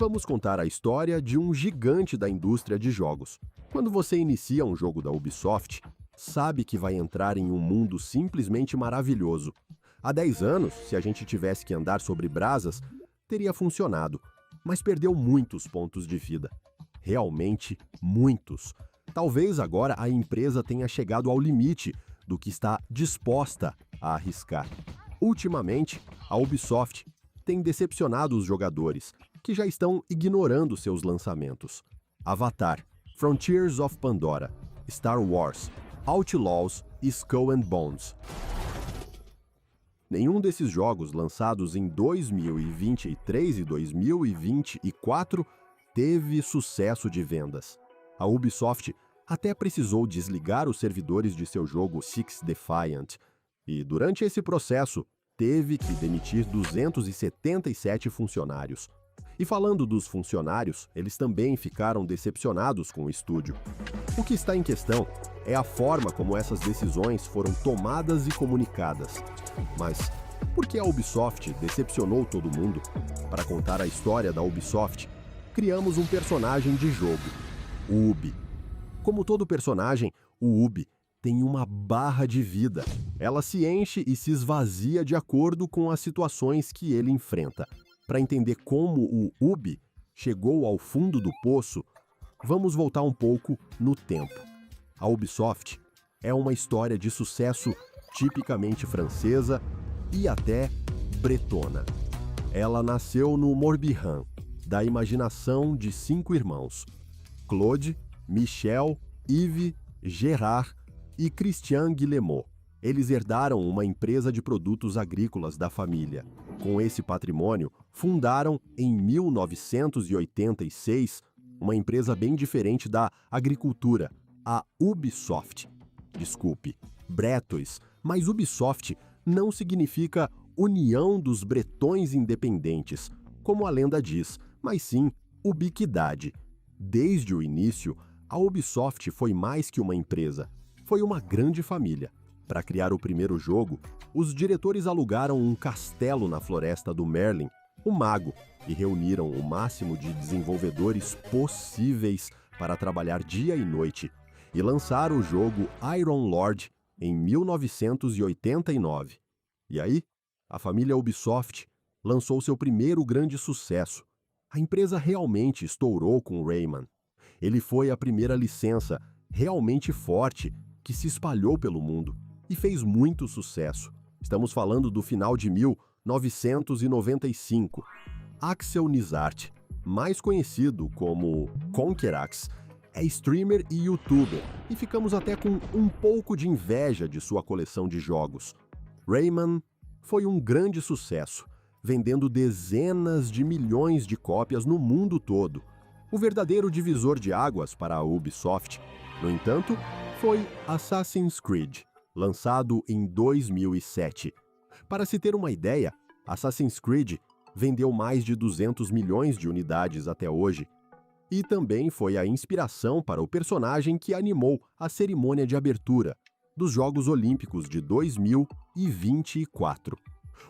Vamos contar a história de um gigante da indústria de jogos. Quando você inicia um jogo da Ubisoft, sabe que vai entrar em um mundo simplesmente maravilhoso. Há 10 anos, se a gente tivesse que andar sobre brasas, teria funcionado, mas perdeu muitos pontos de vida. Realmente muitos. Talvez agora a empresa tenha chegado ao limite do que está disposta a arriscar. Ultimamente, a Ubisoft tem decepcionado os jogadores, que já estão ignorando seus lançamentos. Avatar, Frontiers of Pandora, Star Wars, Outlaws e Skull and Bones. Nenhum desses jogos lançados em 2023 e 2024 teve sucesso de vendas. A Ubisoft até precisou desligar os servidores de seu jogo Six Defiant e, durante esse processo, teve que demitir 277 funcionários. E falando dos funcionários, eles também ficaram decepcionados com o estúdio. O que está em questão é a forma como essas decisões foram tomadas e comunicadas. Mas por que a Ubisoft decepcionou todo mundo? Para contar a história da Ubisoft, criamos um personagem de jogo, o Ubi. Como todo personagem, o Ubi tem uma barra de vida. Ela se enche e se esvazia de acordo com as situações que ele enfrenta. Para entender como o Ubi chegou ao fundo do poço, vamos voltar um pouco no tempo. A Ubisoft é uma história de sucesso tipicamente francesa e até bretona. Ela nasceu no Morbihan, da imaginação de 5 irmãos: Claude, Michel, Yves, Gérard e Christian Guillemot. Eles herdaram uma empresa de produtos agrícolas da família. Com esse patrimônio, fundaram, em 1986, uma empresa bem diferente da agricultura, a Ubisoft. Desculpe, Bretois, mas Ubisoft não significa União dos Bretões Independentes, como a lenda diz, mas sim ubiquidade. Desde o início, a Ubisoft foi mais que uma empresa, foi uma grande família. Para criar o primeiro jogo, os diretores alugaram um castelo na floresta do Merlin, o Mago, e reuniram o máximo de desenvolvedores possíveis para trabalhar dia e noite, e lançaram o jogo Iron Lord em 1989. E aí, a família Ubisoft lançou seu primeiro grande sucesso. A empresa realmente estourou com Rayman. Ele foi a primeira licença realmente forte que se espalhou pelo mundo e fez muito sucesso. Estamos falando do final de 1995. Axel Nizart, mais conhecido como Conquerax, é streamer e youtuber, e ficamos até com um pouco de inveja de sua coleção de jogos. Rayman foi um grande sucesso, vendendo dezenas de milhões de cópias no mundo todo. O verdadeiro divisor de águas para a Ubisoft, no entanto, foi Assassin's Creed, lançado em 2007. Para se ter uma ideia, Assassin's Creed vendeu mais de 200 milhões de unidades até hoje, e também foi a inspiração para o personagem que animou a cerimônia de abertura dos Jogos Olímpicos de 2024.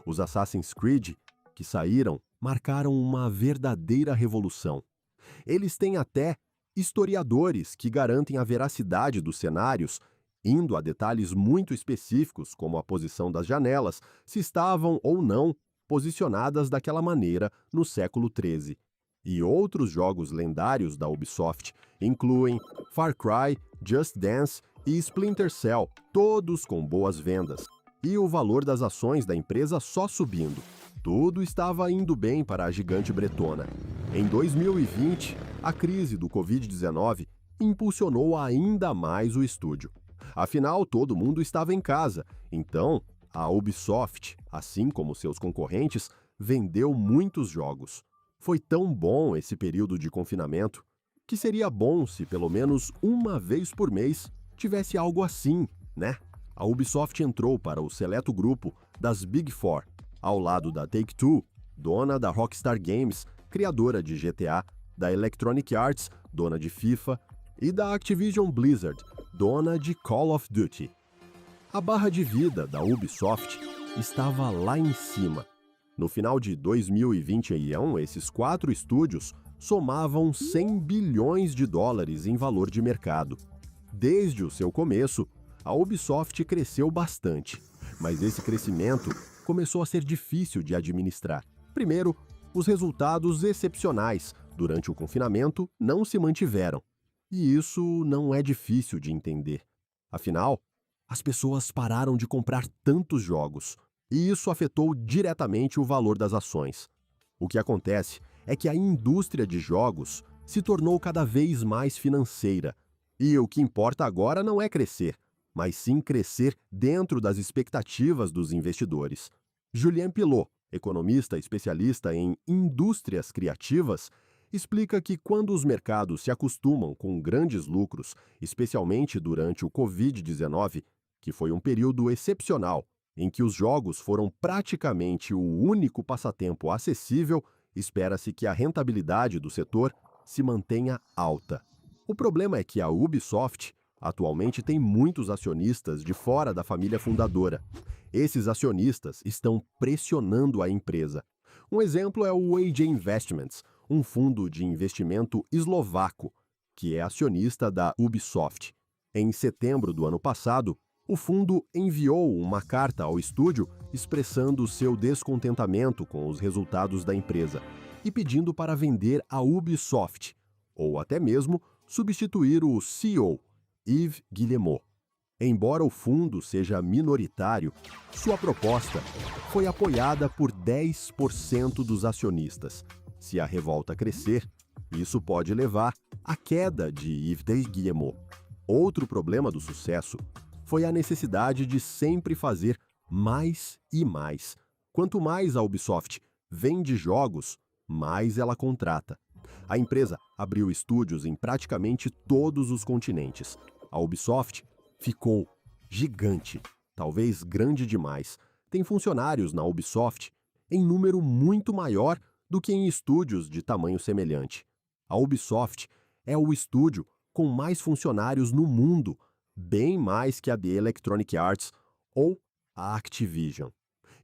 Os Assassin's Creed que saíram marcaram uma verdadeira revolução. Eles têm até historiadores que garantem a veracidade dos cenários, indo a detalhes muito específicos, como a posição das janelas, se estavam ou não posicionadas daquela maneira no século XIII. E outros jogos lendários da Ubisoft incluem Far Cry, Just Dance e Splinter Cell, todos com boas vendas. E o valor das ações da empresa só subindo. Tudo estava indo bem para a gigante bretona. Em 2020, a crise do Covid-19 impulsionou ainda mais o estúdio. Afinal, todo mundo estava em casa, então a Ubisoft, assim como seus concorrentes, vendeu muitos jogos. Foi tão bom esse período de confinamento que seria bom se pelo menos uma vez por mês tivesse algo assim, né? A Ubisoft entrou para o seleto grupo das Big Four, ao lado da Take-Two, dona da Rockstar Games, criadora de GTA, da Electronic Arts, dona de FIFA, e da Activision Blizzard, dona de Call of Duty. A barra de vida da Ubisoft estava lá em cima. No final de 2021, esses 4 estúdios somavam 100 bilhões de dólares em valor de mercado. Desde o seu começo, a Ubisoft cresceu bastante, mas esse crescimento começou a ser difícil de administrar. Primeiro, os resultados excepcionais durante o confinamento não se mantiveram. E isso não é difícil de entender. Afinal, as pessoas pararam de comprar tantos jogos, e isso afetou diretamente o valor das ações. O que acontece é que a indústria de jogos se tornou cada vez mais financeira, e o que importa agora não é crescer, mas sim crescer dentro das expectativas dos investidores. Julien Pilot, economista especialista em indústrias criativas, explica que quando os mercados se acostumam com grandes lucros, especialmente durante o Covid-19, que foi um período excepcional, em que os jogos foram praticamente o único passatempo acessível, espera-se que a rentabilidade do setor se mantenha alta. O problema é que a Ubisoft atualmente tem muitos acionistas de fora da família fundadora. Esses acionistas estão pressionando a empresa. Um exemplo é o AJ Investments, um fundo de investimento eslovaco, que é acionista da Ubisoft. Em setembro do ano passado, o fundo enviou uma carta ao estúdio expressando seu descontentamento com os resultados da empresa e pedindo para vender a Ubisoft, ou até mesmo substituir o CEO, Yves Guillemot. Embora o fundo seja minoritário, sua proposta foi apoiada por 10% dos acionistas. Se a revolta crescer, isso pode levar à queda de Yves Guillemot. Outro problema do sucesso foi a necessidade de sempre fazer mais e mais. Quanto mais a Ubisoft vende jogos, mais ela contrata. A empresa abriu estúdios em praticamente todos os continentes. A Ubisoft ficou gigante, talvez grande demais. Tem funcionários na Ubisoft em número muito maior do que em estúdios de tamanho semelhante. A Ubisoft é o estúdio com mais funcionários no mundo, bem mais que a The Electronic Arts ou a Activision.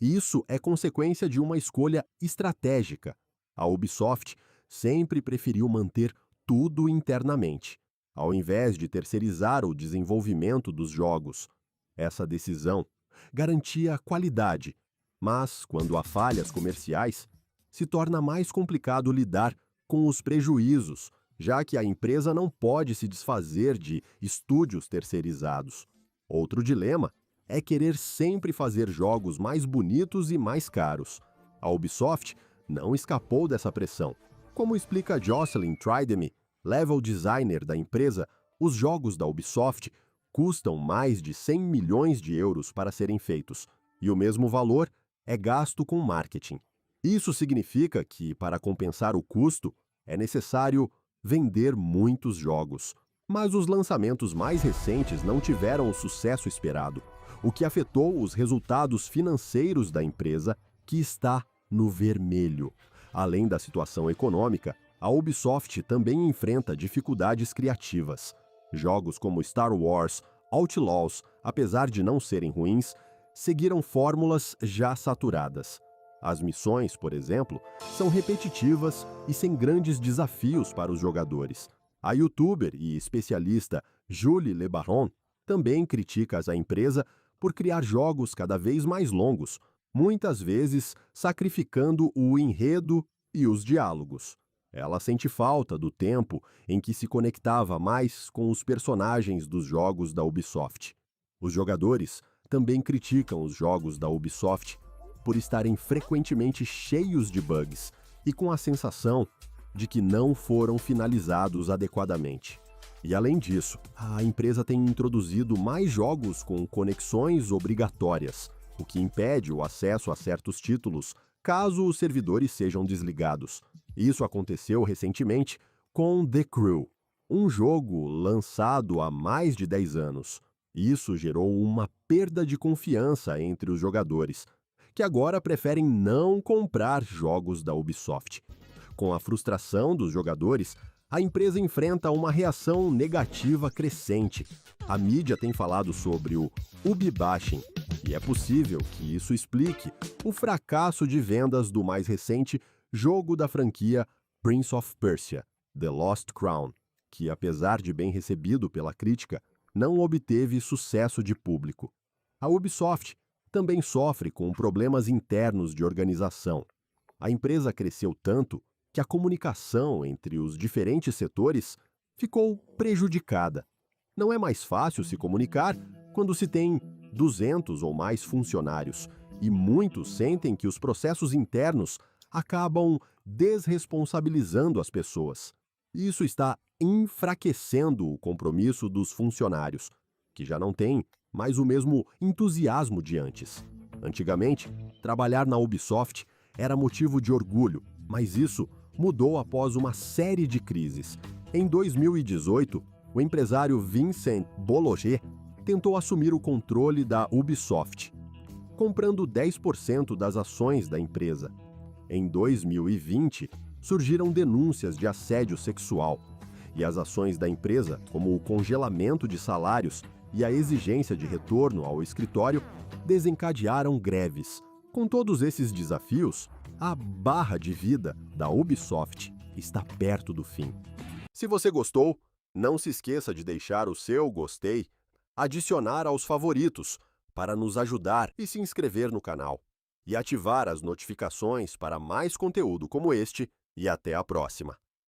Isso é consequência de uma escolha estratégica. A Ubisoft sempre preferiu manter tudo internamente, ao invés de terceirizar o desenvolvimento dos jogos. Essa decisão garantia qualidade, mas, quando há falhas comerciais, se torna mais complicado lidar com os prejuízos, já que a empresa não pode se desfazer de estúdios terceirizados. Outro dilema é querer sempre fazer jogos mais bonitos e mais caros. A Ubisoft não escapou dessa pressão. Como explica Jocelyn Tridemy, level designer da empresa, os jogos da Ubisoft custam mais de 100 milhões de euros para serem feitos, e o mesmo valor é gasto com marketing. Isso significa que, para compensar o custo, é necessário vender muitos jogos. Mas os lançamentos mais recentes não tiveram o sucesso esperado, o que afetou os resultados financeiros da empresa, que está no vermelho. Além da situação econômica, a Ubisoft também enfrenta dificuldades criativas. Jogos como Star Wars, Outlaws, apesar de não serem ruins, seguiram fórmulas já saturadas. As missões, por exemplo, são repetitivas e sem grandes desafios para os jogadores. A youtuber e especialista Julie Le Baron também critica a empresa por criar jogos cada vez mais longos, muitas vezes sacrificando o enredo e os diálogos. Ela sente falta do tempo em que se conectava mais com os personagens dos jogos da Ubisoft. Os jogadores também criticam os jogos da Ubisoft por estarem frequentemente cheios de bugs e com a sensação de que não foram finalizados adequadamente. E além disso, a empresa tem introduzido mais jogos com conexões obrigatórias, o que impede o acesso a certos títulos caso os servidores sejam desligados. Isso aconteceu recentemente com The Crew, um jogo lançado há mais de 10 anos. Isso gerou uma perda de confiança entre os jogadores, que agora preferem não comprar jogos da Ubisoft. Com a frustração dos jogadores, a empresa enfrenta uma reação negativa crescente. A mídia tem falado sobre o Ubibashing, E é possível que isso explique o fracasso de vendas do mais recente jogo da franquia Prince of Persia, The Lost Crown, que, apesar de bem recebido pela crítica, não obteve sucesso de público. A Ubisoft também sofre com problemas internos de organização. A empresa cresceu tanto que a comunicação entre os diferentes setores ficou prejudicada. Não é mais fácil se comunicar quando se tem 200 ou mais funcionários, e muitos sentem que os processos internos acabam desresponsabilizando as pessoas. Isso está enfraquecendo o compromisso dos funcionários, que já não têm mais o mesmo entusiasmo de antes. Antigamente, trabalhar na Ubisoft era motivo de orgulho, mas isso mudou após uma série de crises. Em 2018, o empresário Vincent Bolloré tentou assumir o controle da Ubisoft, comprando 10% das ações da empresa. Em 2020, surgiram denúncias de assédio sexual, e as ações da empresa, como o congelamento de salários e a exigência de retorno ao escritório, desencadearam greves. Com todos esses desafios, a barra de vida da Ubisoft está perto do fim. Se você gostou, não se esqueça de deixar o seu gostei, adicionar aos favoritos para nos ajudar e se inscrever no canal. E ativar as notificações para mais conteúdo como este, e até a próxima!